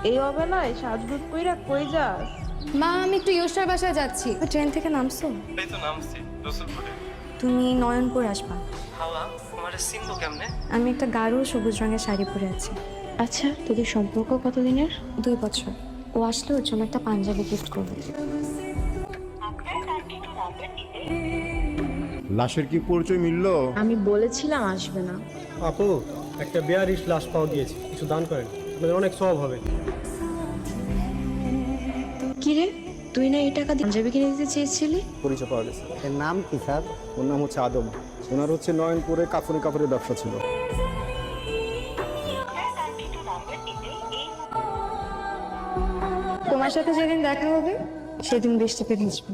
এই অবেলায় সাজগুজ কইরা কই যাস? মা, আমি একটু ইয়োসার বাসায় যাচ্ছি। ট্রেন থেকে নামছো? এই তো নামছি রসুলপুরে। তুমি নয়নপুর আসবা। হাওয়া তোমারে চিনবো কেমনে? আমি একটা গাঢ় সবুজ রঙের শাড়ি পরে আছি। আচ্ছা, তোদের সম্পর্ক কতদিনের? 2 বছর। ও আসলে ওর জন্য একটা পাঞ্জাবি গিফট করবো। লাশের কি পরিচয় মিললো? আমি বলেছিলাম আসবে না। আপু, একটা বেয়ারিশ লাশ পাওয়া গিয়েছে, কিছু দান করেন, আপনাদের অনেক সওয়াব হবে। কি রে, তুই না এই টাকা দিয়ে পাঞ্জাবি কিনে দিতে চেয়েছিলি? পরিচয় পাওয়া গেছে। এর নাম কি স্যার? ওর নাম হচ্ছে আদম। ওনার হচ্ছে নয়নপুরে কাপড়ের ব্যবসা ছিল। তোমার সাথে যেদিন দেখা হবে সেদিন বৃষ্টিতে ভিজবে।